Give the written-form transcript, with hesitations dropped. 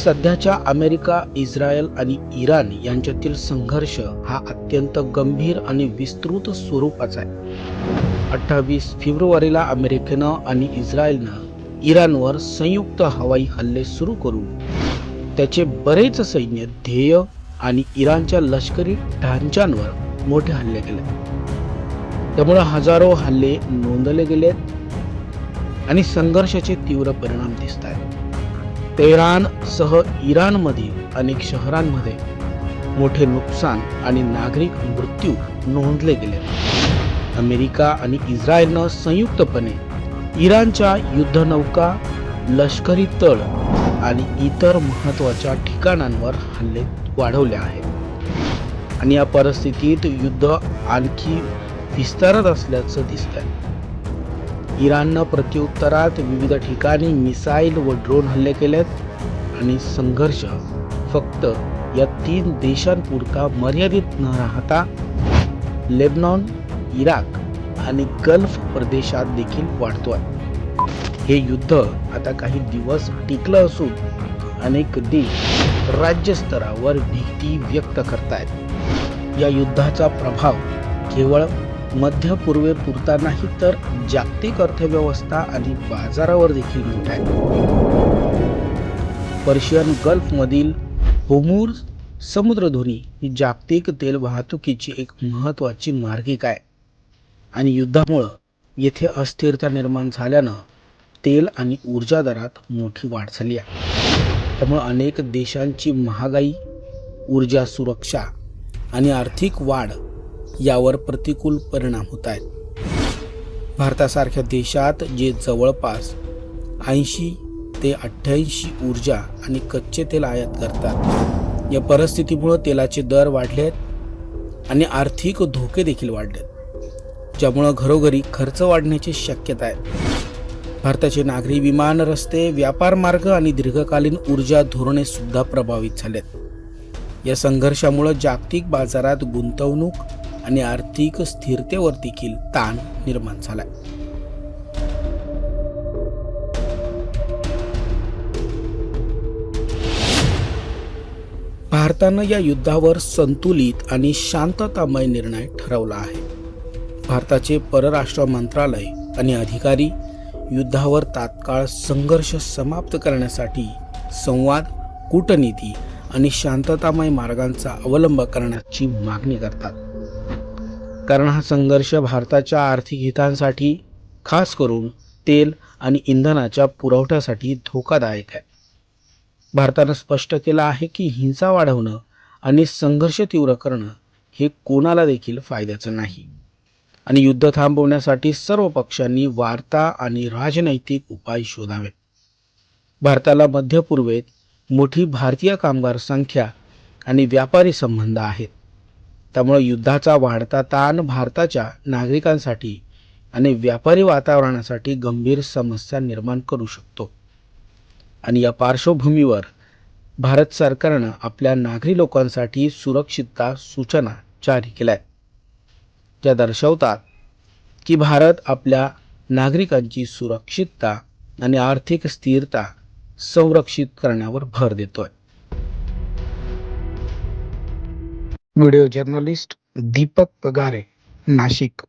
सध्याच्या America, Israel आणि Iran यांच्यातील संघर्ष हा अत्यंत गंभीर आणि विस्तृत स्वरूपाचा आहे. 28 फेब्रुवारीला अमेरिकेनं आणि इस्रायलनं इराणवर संयुक्त हवाई हल्ले सुरू करून त्याचे बरेच सैन्य ध्येय आणि इराणच्या लष्करी ढांच्यांवर मोठे हल्ले केले. त्यामुळे हजारो हल्ले नोंदवले गेलेत आणि संघर्षाचे तीव्र परिणाम दिसत आहेत. तेहरान सह इराणमधील अनेक शहरांमध्ये मोठे नुकसान आणि नागरिक मृत्यू नोंदले गेले. अमेरिका आणि इस्रायलनं संयुक्तपणे इराणच्या युद्धनौका, लष्करी तळ आणि इतर महत्त्वाच्या ठिकाणांवर हल्ले वाढवले आहेत आणि या परिस्थितीत युद्ध आणखी विस्तारत असल्याचं दिसतंय. इराणनं प्रत्युत्तरात विविध ठिकाणी मिसाईल व ड्रोन हल्ले केलेत आणि संघर्ष फक्त या 3 देशांपुरता मर्यादित न राहता लेबनॉन, इराक आणि गल्फ प्रदेशात देखील वाढतोय. हे युद्ध आता काही दिवस टिकलं असून अनेक देश राज्यस्तरावर भीती व्यक्त करतायत. या युद्धाचा प्रभाव केवळ मध्य पूर्वेपुरता नाही तर जागतिक अर्थव्यवस्था आणि बाजारावर देखील मोठा आहे. पर्शियन गल्फमधील होर्मुझ समुद्रधुनी ही जागतिक तेल वाहतुकीची एक महत्त्वाची मार्गिका आहे आणि युद्धामुळं येथे अस्थिरता निर्माण झाल्यानं तेल आणि ऊर्जा दरात मोठी वाढ झाली आहे. त्यामुळे अनेक देशांची महागाई, ऊर्जा सुरक्षा आणि आर्थिक वाढ यावर प्रतिकूल परिणाम होत आहेत. भारतासारख्या देशात जे जवळपास 80 ते 88 ऊर्जा आणि कच्चे तेल आयात करतात, या परिस्थितीमुळे तेलाचे दर वाढलेत आणि आर्थिक धोके देखील वाढलेत, ज्यामुळे घरोघरी खर्च वाढण्याची शक्यता आहे. भारताचे नागरी विमान, रस्ते, व्यापार मार्ग आणि दीर्घकालीन ऊर्जा धोरणे सुद्धा प्रभावित झालेत. या संघर्षामुळे जागतिक बाजारात गुंतवणूक आणि आर्थिक स्थिरतेवर देखील ताण निर्माण झालाय. भारतानं या युद्धावर संतुलित आणि शांततामय निर्णय ठरवला आहे. भारताचे परराष्ट्र मंत्रालय आणि अधिकारी युद्धावर तात्काळ संघर्ष समाप्त करण्यासाठी संवाद, कूटनीती आणि शांततामय मार्गांचा अवलंब करण्याची मागणी करतात. कारण हा संघर्ष भारताच्या आर्थिक हितांसाठी, खास करून तेल आणि इंधनाच्या पुरवठ्यासाठी धोकादायक आहे. भारतानं स्पष्ट केलं आहे की हिंसा वाढवणं आणि संघर्ष तीव्र करणं हे कोणाला देखील फायद्याचं नाही आणि युद्ध थांबवण्यासाठी सर्व पक्षांनी वार्ता आणि राजनैतिक उपाय शोधावेत. भारताला मध्य पूर्वेत मोठी भारतीय कामगार संख्या आणि व्यापारी संबंध आहेत. त्यामुळे युद्धाचा वाढता ताण भारताच्या नागरिकांसाठी आणि व्यापारी वातावरणासाठी गंभीर समस्या निर्माण करू शकतो आणि या पार्श्वभूमीवर भारत सरकारनं आपल्या नागरी लोकांसाठी सुरक्षितता सूचना जारी केल्या आहेत, ज्या दर्शवतात की भारत आपल्या नागरिकांची सुरक्षितता आणि आर्थिक स्थिरता संरक्षित करण्यावर भर देतोय. Video journalist Deepak Pagare, Nashik.